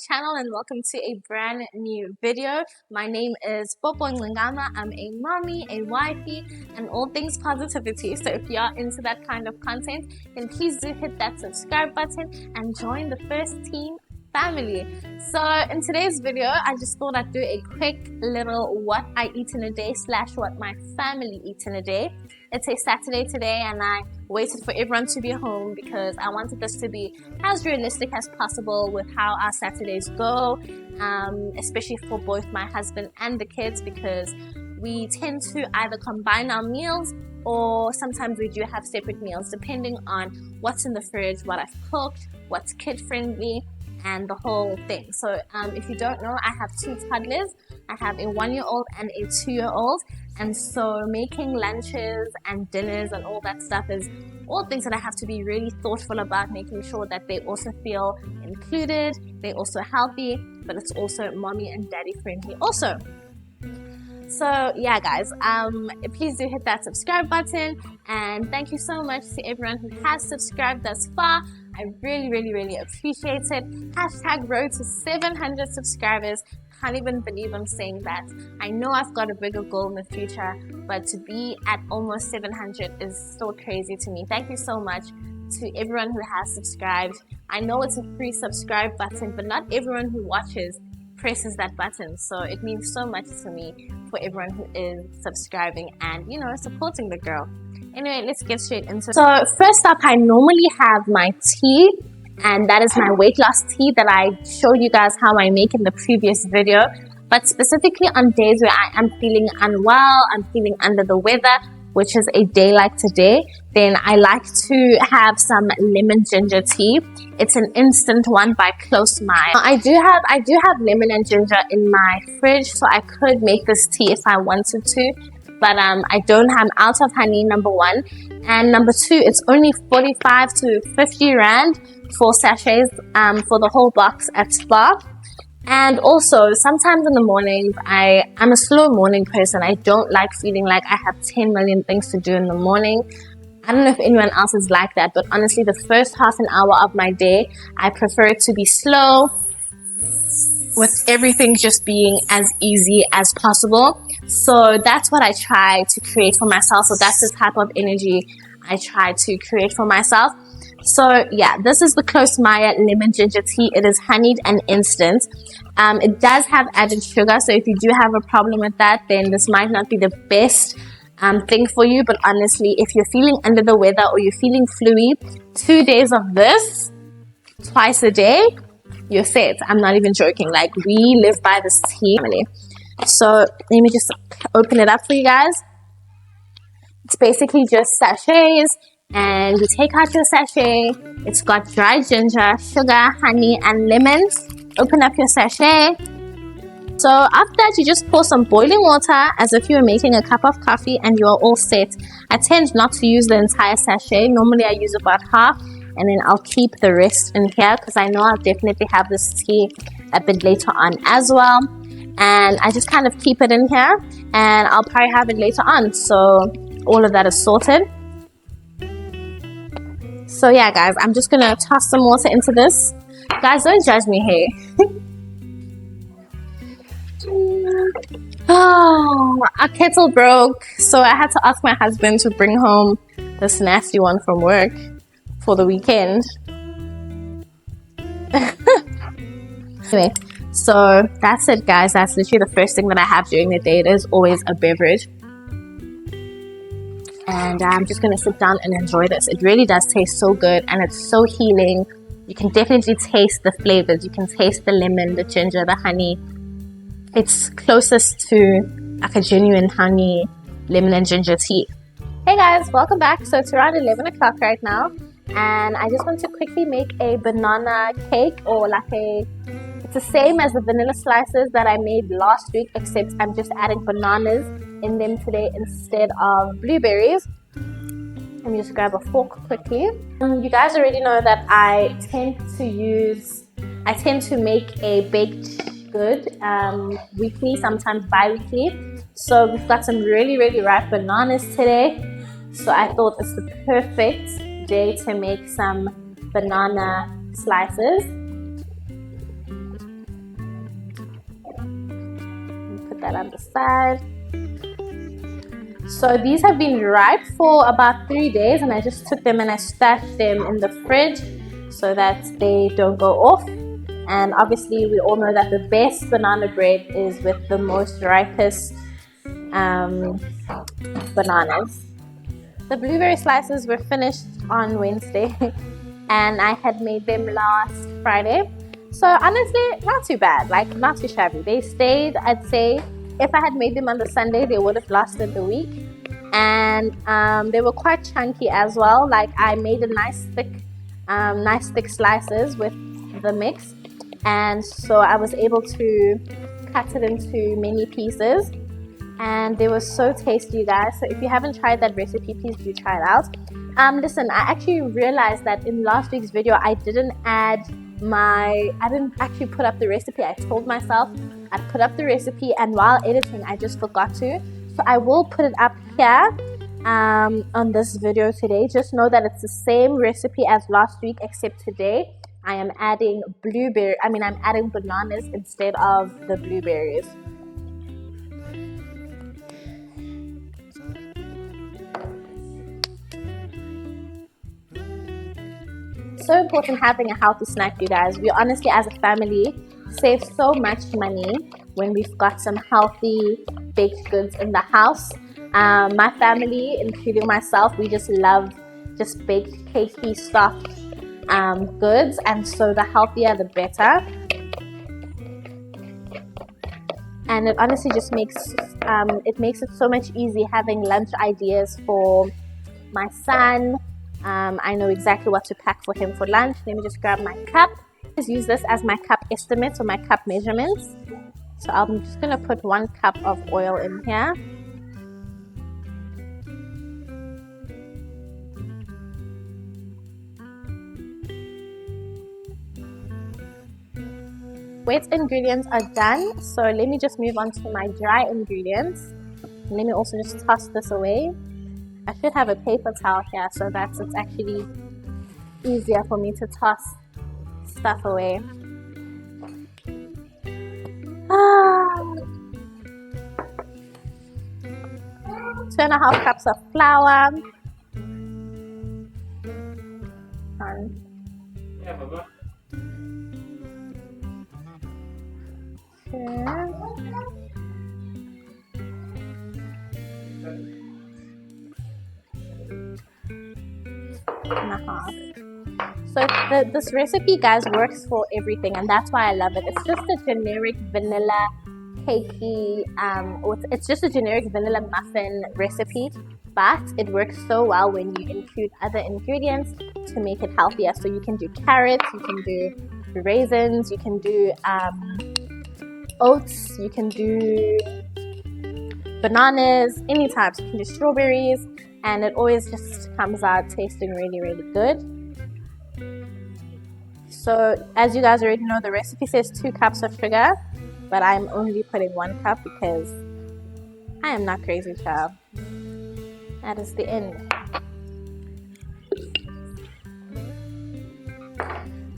Channel and welcome to a brand new video. My name is Popo Ngama. I'm a mommy, a wifey, and all things positivity. So if you're into that kind of content, then please do hit that subscribe button and join the First Team family. So in today's video, I just thought I'd do a quick little what I eat in a day / what my family eats in a day. It's a Saturday today and I waited for everyone to be home because I wanted this to be as realistic as possible with how our Saturdays go, especially for both my husband and the kids, because we tend to either combine our meals or sometimes we do have separate meals depending on what's in the fridge, what I've cooked, what's kid friendly, and the whole thing. So if you don't know, I have 2 toddlers. I have a 1-year-old and a 2-year-old, and so making lunches and dinners and all that stuff is all things that I have to be really thoughtful about, making sure that they also feel included, they're also healthy, but it's also mommy and daddy friendly also. So yeah guys, please do hit that subscribe button, and thank you so much to everyone who has subscribed thus far. I really appreciate it. Hashtag road to 700 subscribers. Can't even believe I'm saying that. I know I've got a bigger goal in the future, but to be at almost 700 is still crazy to me. Thank you so much to everyone who has subscribed. I know it's a free subscribe button, but not everyone who watches presses that button, so it means so much to me for everyone who is subscribing and, you know, supporting the girl. Anyway, let's get straight into it. So first up, I normally have my tea, and that is my weight loss tea that I showed you guys how I make in the previous video. But specifically on days where I am feeling unwell, I'm feeling under the weather, which is a day like today, then I like to have some lemon ginger tea. It's an instant one by Close My. I do have lemon and ginger in my fridge, so I could make this tea if I wanted to, but I don't have. Out of honey, number 1, and number 2, it's only 45 to 50 rand for sachets for the whole box at Spar. And also sometimes in the mornings, I'm a slow morning person. I don't like feeling like I have 10 million things to do in the morning. I don't know if anyone else is like that, but honestly, the first half an hour of my day, I prefer it to be slow, with everything just being as easy as possible. So that's what I try to create for myself. So that's the type of energy I try to create for myself. So yeah, this is the Close My lemon ginger tea. It is honeyed and instant. It does have added sugar, so if you do have a problem with that, then this might not be the best thing for you. But honestly, if you're feeling under the weather or you're feeling fluey, 2 days of this twice a day, you're set. I'm not even joking. Like, we live by this tea. So let me just open it up for you guys. It's basically just sachets, and you take out your sachet. It's got dried ginger, sugar, honey, and lemons. Open up your sachet. So after that, you just pour some boiling water as if you were making a cup of coffee, and you are all set. I tend not to use the entire sachet. Normally I use about half, and then I'll keep the rest in here because I know I'll definitely have this tea a bit later on as well. And I just kind of keep it in here, and I'll probably have it later on. So all of that is sorted. So yeah guys, I'm just gonna toss some water into this. Guys, don't judge me, hey. Oh, our kettle broke, so I had to ask my husband to bring home this nasty one from work for the weekend. Anyway, so that's it guys. That's literally the first thing that I have during the day. It is always a beverage, and I'm just gonna sit down and enjoy this. It really does taste so good, and it's so healing. You can definitely taste the flavors. You can taste the lemon, the ginger, the honey. It's closest to like a genuine honey, lemon and ginger tea. Hey guys, welcome back. So it's around 11 o'clock right now, and I just want to quickly make a banana cake, or like it's the same as the vanilla slices that I made last week, except I'm just adding bananas in them today instead of blueberries. Let me just grab a fork quickly. You guys already know that I tend to make a baked good weekly, sometimes bi-weekly. So we've got some really, really ripe bananas today. So I thought it's the perfect day to make some banana slices. Put that on the side. So these have been ripe for about 3 days, and I just took them and I stashed them in the fridge so that they don't go off. And obviously we all know that the best banana bread is with the most ripest bananas. The blueberry slices were finished on Wednesday and I had made them last Friday. So honestly, not too bad, like not too shabby. They stayed, I'd say, if I had made them on the Sunday, they would have lasted the week. And they were quite chunky as well. Like I made a nice thick slices with the mix. And so I was able to cut it into mini pieces. And they were so tasty, you guys. So if you haven't tried that recipe, please do try it out. Listen, I actually realized that in last week's video I didn't actually put up the recipe. I told myself I'd put up the recipe, and while editing I just forgot to. So I will put it up here on this video today. Just know that it's the same recipe as last week, except today I am adding I'm adding bananas instead of the blueberries. So important having a healthy snack, you guys. We honestly, as a family, save so much money when we've got some healthy baked goods in the house. My family, including myself, we just love just baked, cakey, soft goods, and so the healthier the better. And it honestly just makes it so much easy having lunch ideas for my son. I know exactly what to pack for him for lunch. Let me just grab my cup. Just use this as my cup estimates or my cup measurements. So I'm just gonna put 1 cup of oil in here. Wet ingredients are done. So let me just move on to my dry ingredients. Let me also just toss this away. I should have a paper towel here so that it's actually easier for me to toss stuff away. 2.5 cups of flour. So this recipe, guys, works for everything, and that's why I love it. It's just a generic vanilla cakey, it's just a generic vanilla muffin recipe, but it works so well when you include other ingredients to make it healthier. So you can do carrots, you can do raisins, you can do oats, you can do bananas, any types. You can do strawberries, and it always just comes out tasting really, really good. So as you guys already know, the recipe says 2 cups of sugar, but I'm only putting 1 cup because I am not crazy, child. That is the end.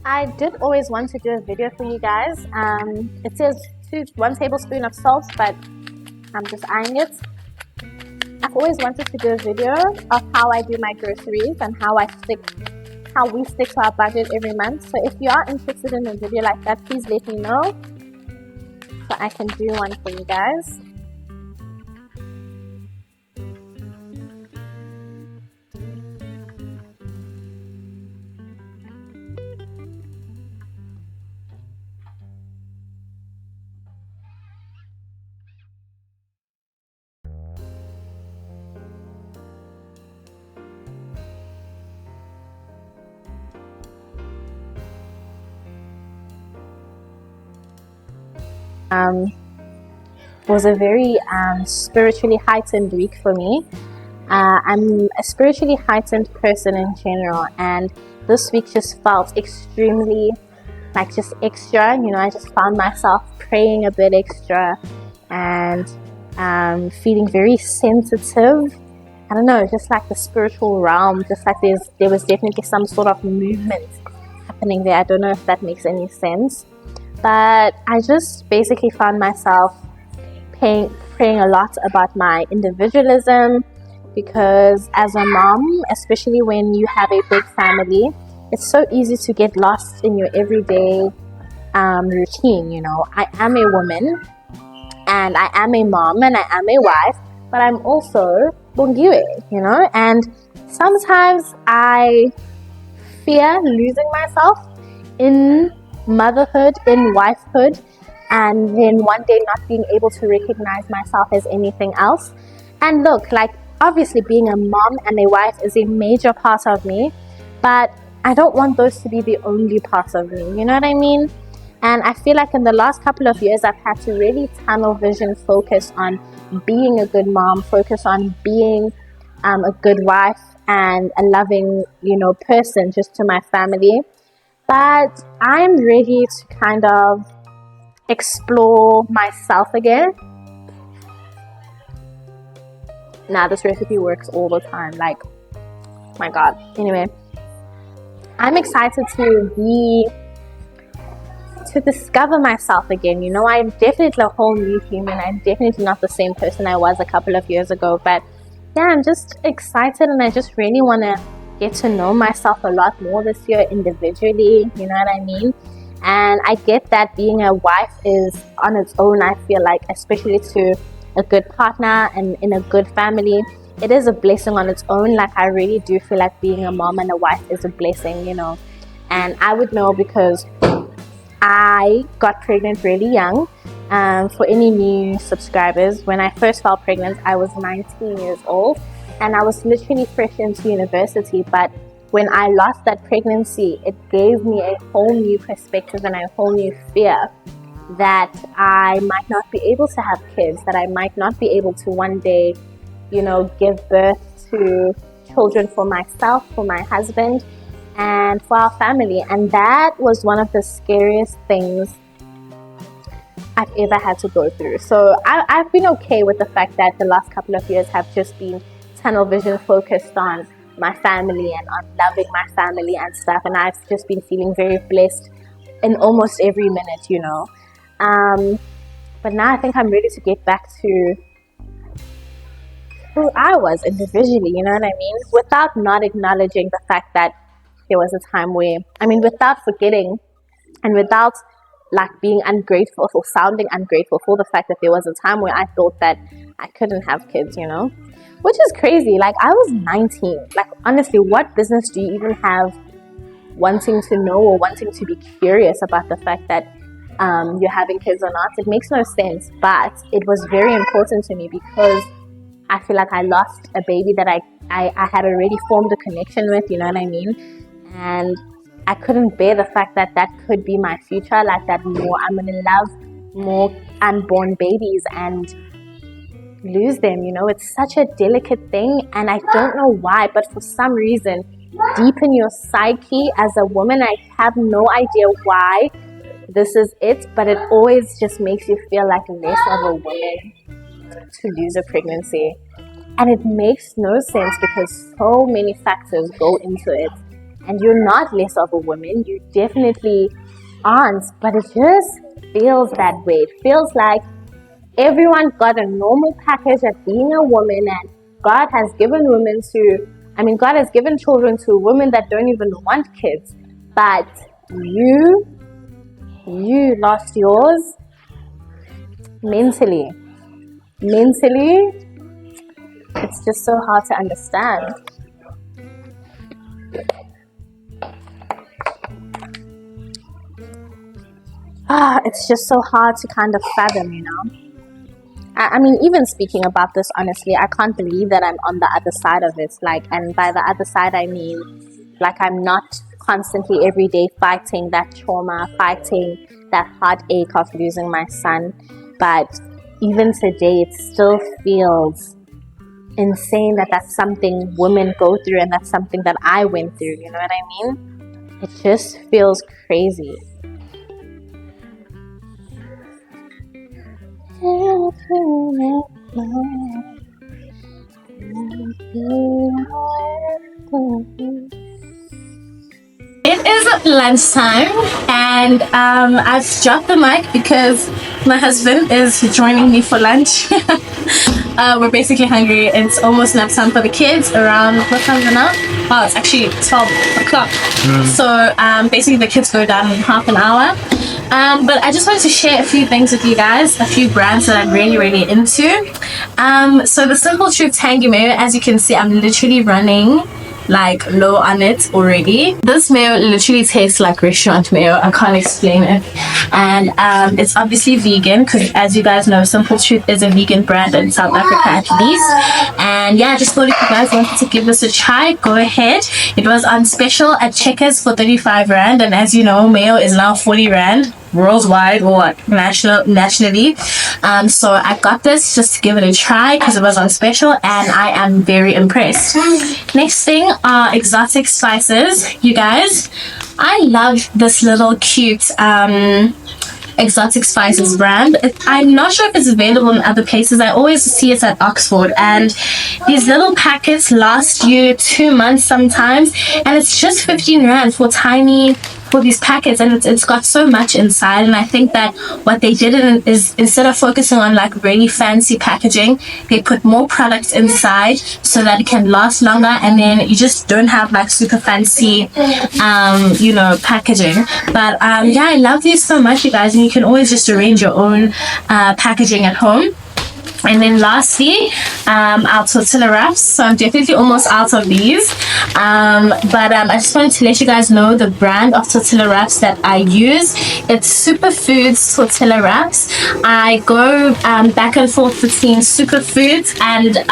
I did always want to do a video for you guys. It says 1 tablespoon of salt, but I'm just eyeing it. I've always wanted to do a video of how I do my groceries and how we stick to our budget every month. So if you are interested in a video like that, please let me know so I can do one for you guys. Was a very spiritually heightened week for me. I'm a spiritually heightened person in general, and this week just felt extremely like just extra. I just found myself praying a bit extra and feeling very sensitive. I don't know, just like the spiritual realm, just like there was definitely some sort of movement happening there. I don't know if that makes any sense, but I just basically found myself praying a lot about my individualism, because as a mom, especially when you have a big family, it's so easy to get lost in your everyday routine. I am a woman, and I am a mom, and I am a wife, but I'm also Bongiwe, and sometimes I fear losing myself in motherhood, in wifehood, and then one day not being able to recognize myself as anything else. And look, like, obviously being a mom and a wife is a major part of me, but I don't want those to be the only parts of me, you know what I mean? And I feel like in the last couple of years, I've had to really tunnel vision focus on being a good mom, focus on being a good wife and a loving, person just to my family. But I'm ready to kind of explore myself again. Now, this recipe works all the time. Like, my God. Anyway, I'm excited to discover myself again. I'm definitely a whole new human. I'm definitely not the same person I was a couple of years ago. But yeah, I'm just excited, and I just really want to get to know myself a lot more this year individually. You know what I mean? And I get that being a wife is on its own, I feel like, especially to a good partner and in a good family, it is a blessing on its own. Like, I really do feel like being a mom and a wife is a blessing, And I would know because I got pregnant really young. For any new subscribers, when I first fell pregnant, I was 19 years old, and I was literally fresh into university. But when I lost that pregnancy, it gave me a whole new perspective and a whole new fear that I might not be able to have kids, that I might not be able to one day, give birth to children for myself, for my husband, and for our family. And that was one of the scariest things I've ever had to go through. So I've been okay with the fact that the last couple of years have just been tunnel vision focused on my family and on loving my family and stuff. And I've just been feeling very blessed in almost every minute, But now I think I'm ready to get back to who I was individually, you know what I mean? Without not acknowledging the fact that there was a time where, without forgetting and without like being ungrateful or sounding ungrateful for the fact that there was a time where I thought that I couldn't have kids, which is crazy. Like, I was 19. Like, honestly, what business do you even have wanting to know or wanting to be curious about the fact that you're having kids or not? It makes no sense, but it was very important to me because I feel like I lost a baby that I had already formed a connection with, you know what I mean? And I couldn't bear the fact that that could be my future, like that more I'm going to love more unborn babies and lose them, It's such a delicate thing, and I don't know why, but for some reason, deep in your psyche as a woman, I have no idea why this is it, but it always just makes you feel like less of a woman to lose a pregnancy. And it makes no sense because so many factors go into it. And you're not less of a woman, you definitely aren't, but it just feels that way. It feels like everyone got a normal package of being a woman, and God has given God has given children to women that don't even want kids, but you lost yours mentally. It's just so hard to understand. It's just so hard to kind of fathom, even speaking about this, honestly, I can't believe that I'm on the other side of it. Like, and by the other side, I mean, like, I'm not constantly every day fighting that trauma, fighting that heartache of losing my son. But even today, it still feels insane that that's something women go through, and that's something that I went through. You know what I mean? It just feels crazy. It is lunchtime, and I've dropped the mic because my husband is joining me for lunch. We're basically hungry. It's almost nap time for the kids. Around what time is it now? Oh, it's actually 12 o'clock. So basically the kids go down in half an hour. But I just wanted to share a few things with you guys, a few brands that I'm really into. So the Simple Truth Tangy mayo, as you can see, I'm literally running like low on it already. This mayo literally tastes like restaurant mayo. I can't explain it. And it's obviously vegan, because as you guys know, Simple Truth is a vegan brand in South Africa at least. And yeah, I just thought if you guys wanted to give this a try, go ahead. It was on special at Checkers for 35 Rand, and as you know, mayo is now 40 Rand worldwide, or nationally. So I got this just to give it a try because it was on special, and I am very impressed. Next thing are exotic spices. You guys, I love this little cute exotic spices brand. I'm not sure if it's available in other places. I always see it at Oxford, and these little packets last you 2 months sometimes, and it's just 15 Rand for these packets, and it's got so much inside. And I think that what they did is, instead of focusing on like really fancy packaging, they put more products inside so that it can last longer, and then you just don't have like super fancy packaging. But yeah, I love these so much, you guys, and you can always just arrange your own packaging at home. And then lastly, our tortilla wraps. So I'm definitely almost out of these, but I just wanted to let you guys know the brand of tortilla wraps that I use. It's Superfoods tortilla wraps. I go back and forth between Superfoods and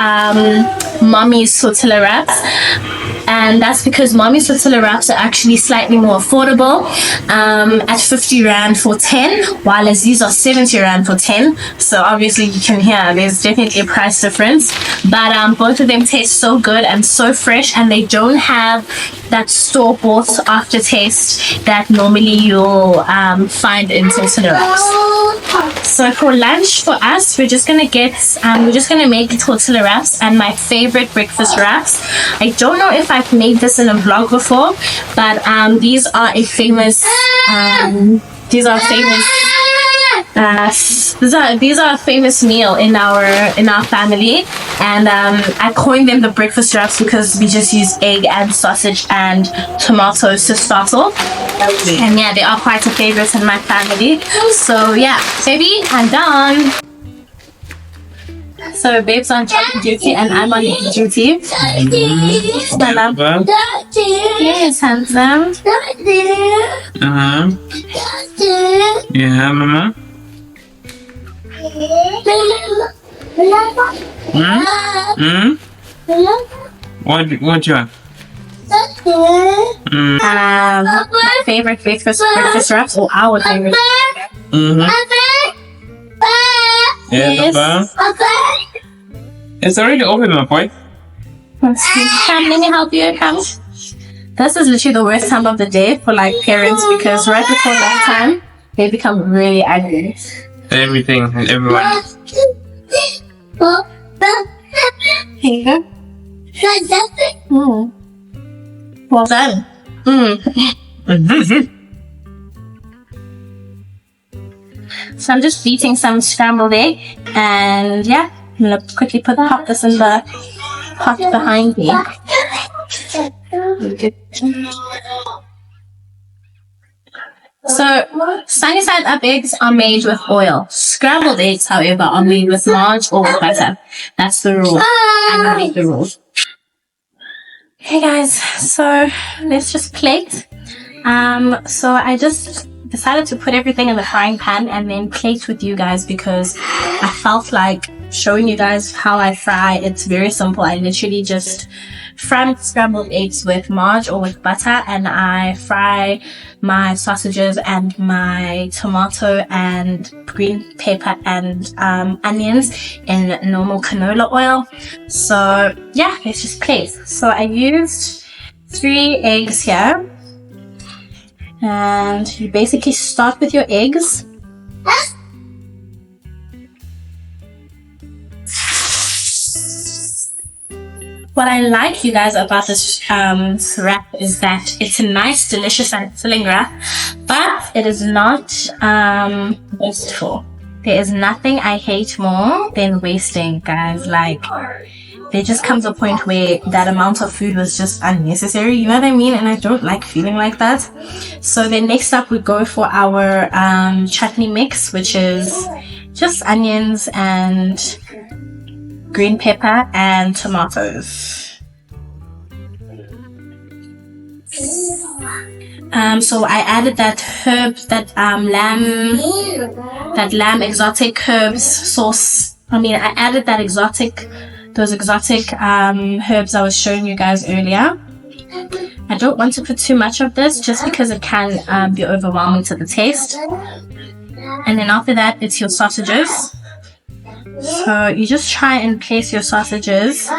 Mommy's tortilla wraps, and that's because Mommy's tortilla wraps are actually slightly more affordable, at 50 Rand for 10, while as these are 70 Rand for 10. So obviously you can hear there's definitely a price difference, but both of them taste so good and so fresh, and they don't have that store-bought aftertaste that normally you'll find in tortilla wraps. So for lunch for us, we're just gonna make tortilla wraps and my favorite breakfast wraps. I don't know if I've made this in a vlog before, but these are a famous meal in our family, and I coined them the breakfast wraps because we just use egg and sausage and tomatoes to start off. And yeah, they are quite a favorite in my family. So yeah, baby, I'm done. So babe's on chocolate duty and I'm on egg duty. Yes, handsome. Yeah, mama. What you want? My favorite breakfast wraps, or our favorite. Yes. It's already open, my boy. Come, let me help you. Come. This is literally the worst time of the day for like parents, because right before that time they become really angry. Everything and everyone. Here you go. Well done. So I'm just beating some scrambled egg, and yeah, I'm gonna quickly pop this in the pot behind me. So sunny side up eggs are made with oil. Scrambled eggs, however, are made with margarine or with butter. That's the rule. I'm gonna make the rules. Hey guys, so let's just plate. So I just decided to put everything in the frying pan and then plate with you guys, because I felt like showing you guys how I fry. It's very simple. I literally just fry my scrambled eggs with margarine or with butter, and I fry my sausages and my tomato and green pepper and onions in normal canola oil. So yeah, let's just place. So I used 3 eggs here, and you basically start with your eggs. What I like, you guys, about this wrap is that it's a nice, delicious and filling wrap, but it is not wasteful. There is nothing I hate more than wasting, guys. Like, there just comes a point where that amount of food was just unnecessary, you know what I mean? And I don't like feeling like that. So then next up we go for our chutney mix, which is just onions and green pepper and tomatoes. So I added that herb, that lamb exotic herbs sauce. I added that those exotic herbs I was showing you guys earlier. I don't want to put too much of this just because it can be overwhelming to the taste. And then after that, it's your sausages. So you just try and place your sausages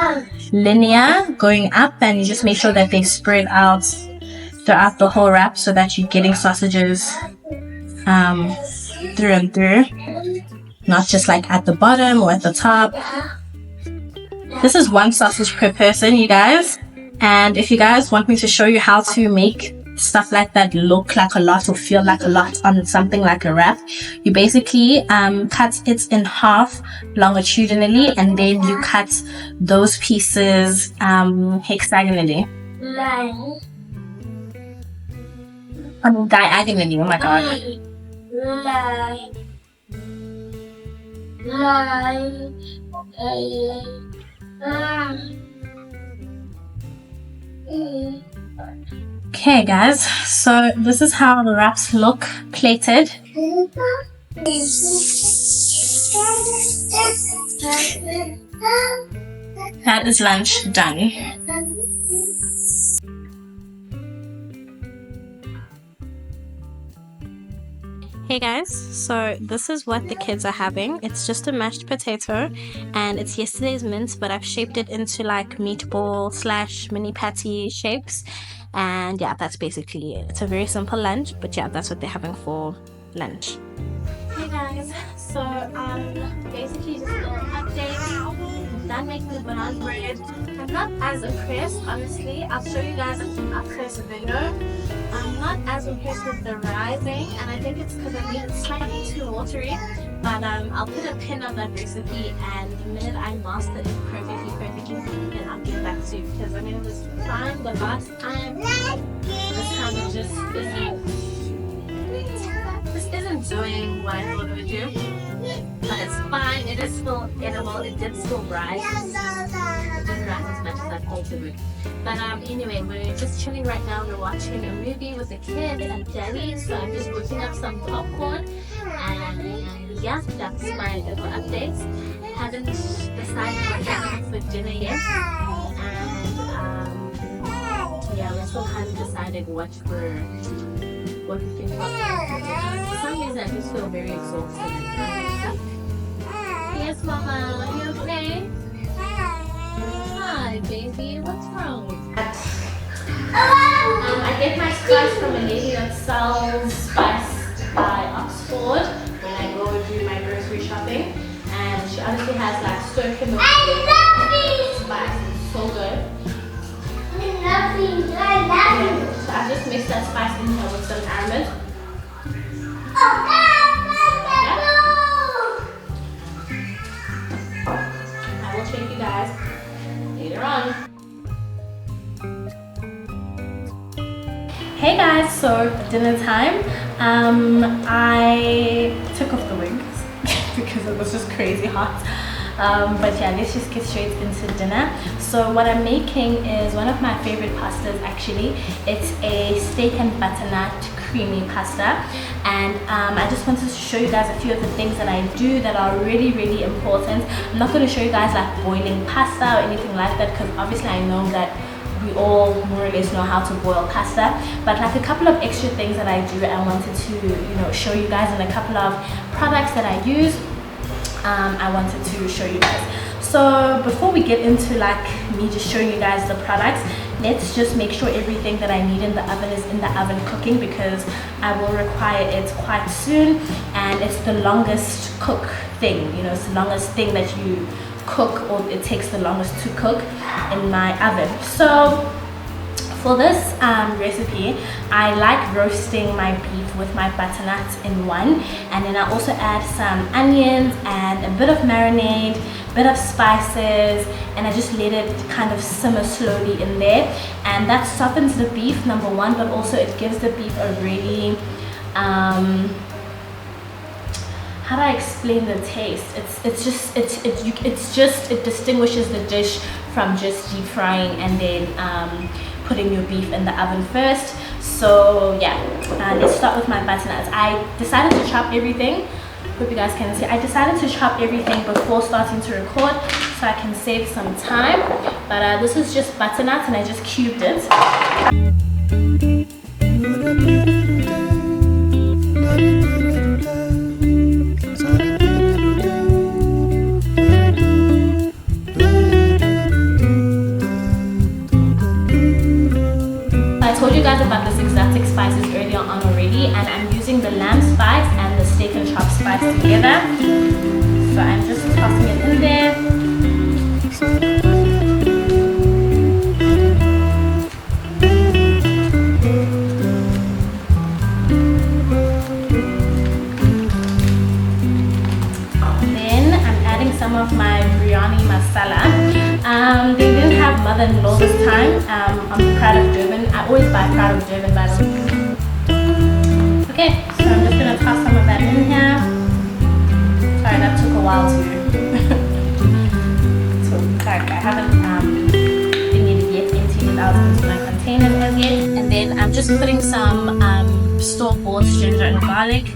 linear going up, and you just make sure that they spread out throughout the whole wrap so that you're getting sausages through and through, not just like at the bottom or at the top. This is 1 sausage per person, you guys. And if you guys want me to show you how to make stuff like that look like a lot or feel like a lot on something like a wrap, you basically cut it in half longitudinally, and then you cut those pieces hexagonally. Diagonally, oh my god. Okay guys, so this is how the wraps look plated. That is lunch done. Hey guys, so this is what the kids are having. It's just a mashed potato, and it's yesterday's mince, but I've shaped it into like meatball / mini patty shapes. And yeah, that's basically it. It's a very simple lunch, but yeah, that's what they're having for lunch. Hey guys, so basically just a little update. I'm done making the banana bread. I'm not as impressed, honestly. I'll show you guys an up-close video. I'm not as impressed with the rising, and I think it's because I made it slightly too watery. But I'll put a pin on that recipe, and the minute I master it perfectly, then I'll get back to you. Because it was fine the last time. This time it just isn't doing what I thought it would do. But it's fine. It is still edible. It did still rise. It didn't rise as much as I thought it would. But anyway, we're just chilling right now. We're watching a movie with the kids and Daddy. So I'm just whipping up some popcorn. And yeah, that's my little updates. Haven't decided what we're having for dinner yet. And yeah, we're still kind of deciding what we think about. For some reason, I just feel very exhausted. Yes, Mama, are you okay? Hi, baby. What's wrong? I get my spice from a lady that sells spice by Oxford when I go do my grocery shopping, and she honestly has like so chemical spice. It's so good. So I just mixed that spice in here with some almond. I will show you guys later on. Hey guys, so dinner time. I took off the wings because it was just crazy hot. But yeah, let's just get straight into dinner. So what I'm making is one of my favorite pastas actually. It's a steak and butternut creamy pasta, and I just wanted to show you guys a few of the things that I do that are really important. I'm not going to show you guys like boiling pasta or anything like that, because obviously I know that we all more or less know how to boil pasta, but like a couple of extra things that I do, I wanted to show you guys, and a couple of products that I use, I wanted to show you guys. So before we get into like me just showing you guys the products, let's just make sure everything that I need in the oven is in the oven cooking, because I will require it quite soon, and it's the longest cook thing, it's the longest thing that you cook, or it takes the longest to cook in my oven. So for this recipe, I like roasting my beef with my butternut in one, and then I also add some onions and a bit of marinade, bit of spices, and I just let it kind of simmer slowly in there, and that softens the beef, number one, but also it gives the beef a really how do I explain the taste? It distinguishes the dish from just deep frying and then putting your beef in the oven first. So yeah, let's start with my butternuts. I decided to chop everything. Hope you guys can see. I decided to chop everything before starting to record so I can save some time. But this is just butternuts, and I just cubed it. I told you guys about this exotic spices earlier on already, and I'm using the lamb spice and the steak and chop spice together. So I'm just tossing it in there. Then I'm adding some of my biryani masala. They didn't have mother-in-law this time. I'm Proud of Durban. I always buy Proud of Durban, by the way. Okay, so I'm just gonna toss some of that in here. Sorry, that took a while to cook. I haven't been it yet, emptied it out into my containers as yet. And then I'm just putting some store-bought ginger and garlic.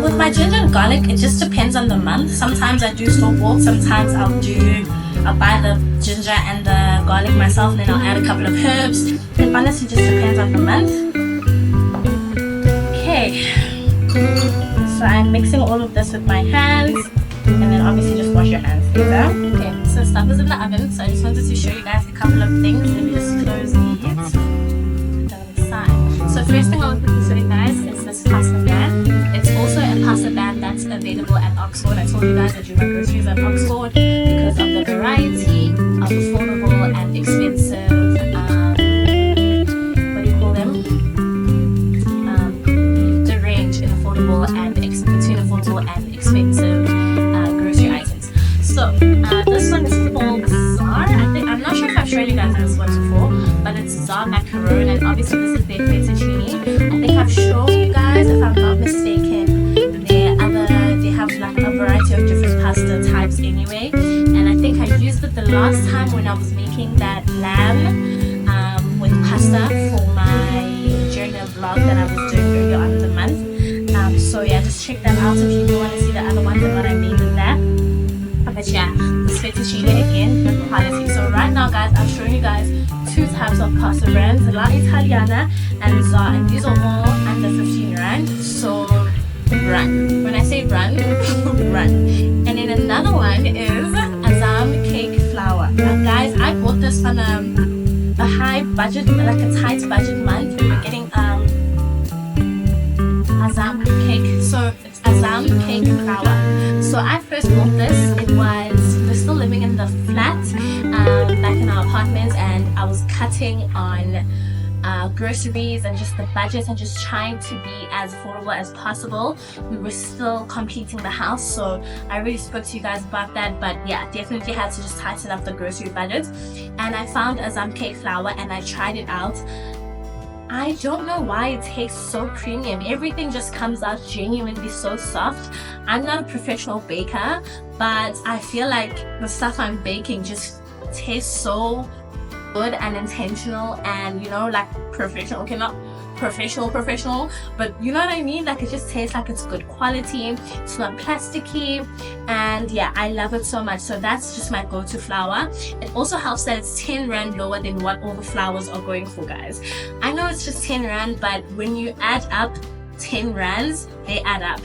With my ginger and garlic, it just depends on the month. Sometimes I do store-bought, sometimes I'll buy the ginger and the garlic myself, and then I'll add a couple of herbs. It honestly just depends on the month. Okay, so I'm mixing all of this with my hands, and then obviously just wash your hands later. Okay, so stuff is in the oven, so I just wanted to show you guys a couple of things. Let me just close these down the side. So first thing I wanted to show you guys is this pasta band. It's also a pasta band that's available at Oxford. I told you guys I do my groceries at Oxford because of the variety of affordable and expensive, what do you call them? The range in affordable and between affordable and expensive grocery items. So this one is called Czar. I'm not sure if I've shown you guys this one before, but it's Czar macaron, and obviously this is their fettuccine. I think I've shown you guys, if I'm not mistaken, they have like a variety of different pasta types anyway, and I think I used it the last time when I was making that lamb with pasta for my journal vlog that I was doing earlier on in the month. So yeah, just check that out if you do want to see the other ones and what I made with that. But yeah, this fettuccine again, good quality. So right now guys, I've shown you guys two types of pasta brands, La Italiana and Czar, and these are all under 15 rand. So run. When I say run, run. And then another one is Azam cake flour. Guys, I bought this on a high budget, like a tight budget month. We were getting Azam cake. So it's Azam cake flour. So I first bought this. We're still living in the flat, back in our apartments, and I was cutting on groceries and just the budget and just trying to be as affordable as possible. We were still completing the house, so I already spoke to you guys about that, but yeah, definitely had to just tighten up the grocery budget. And I found Azam cake flour and I tried it out. I don't know why it tastes so premium. Everything just comes out genuinely so soft. I'm not a professional baker, but I feel like the stuff I'm baking just tastes so good and intentional and, like professional. Okay, not professional, but you know what I mean, like it just tastes like it's good quality, it's not plasticky, and yeah, I love it so much. So that's just my go-to flour. It also helps that it's 10 rand lower than what all the flours are going for, guys. I know it's just 10 rand, but when you add up 10 rands, they add up.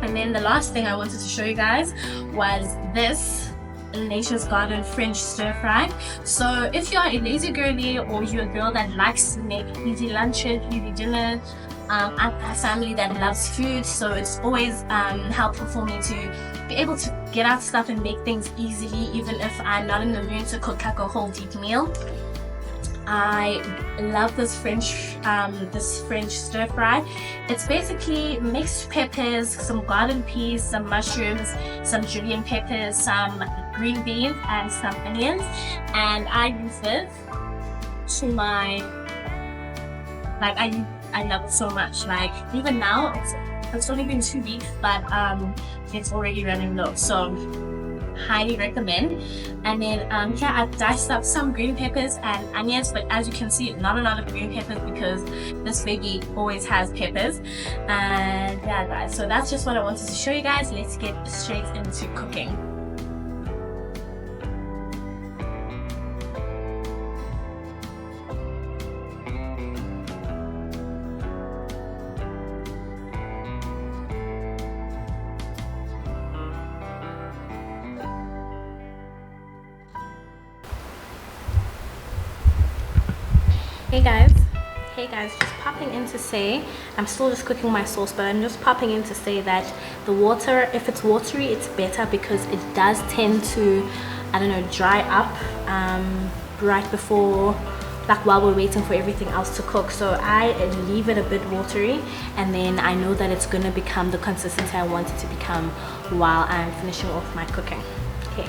And then the last thing I wanted to show you guys was this Nature's Garden French stir fry. So if you're a lazy girly or you're a girl that likes to make easy lunches, easy dinners, I have a family that loves food, so it's always helpful for me to be able to get out stuff and make things easily, even if I'm not in the mood to cook like a whole deep meal. I love this French stir fry. It's basically mixed peppers, some garden peas, some mushrooms, some julienne peppers, some green beans, and some onions. And I use this to my, like, I love it so much. Like, even now, it's only been 2 weeks, but it's already running low. So highly recommend. And then here I've diced up some green peppers and onions, but as you can see, not a lot of green peppers because this baby always has peppers. And yeah, guys, so that's just what I wanted to show you guys. Let's get straight into cooking. Hey guys, just popping in to say, I'm still just cooking my sauce, but I'm just popping in to say that the water, if it's watery, it's better because it does tend to, I don't know, dry up right before, like while we're waiting for everything else to cook. So I leave it a bit watery, and then I know that it's gonna become the consistency I want it to become while I'm finishing off my cooking. Okay.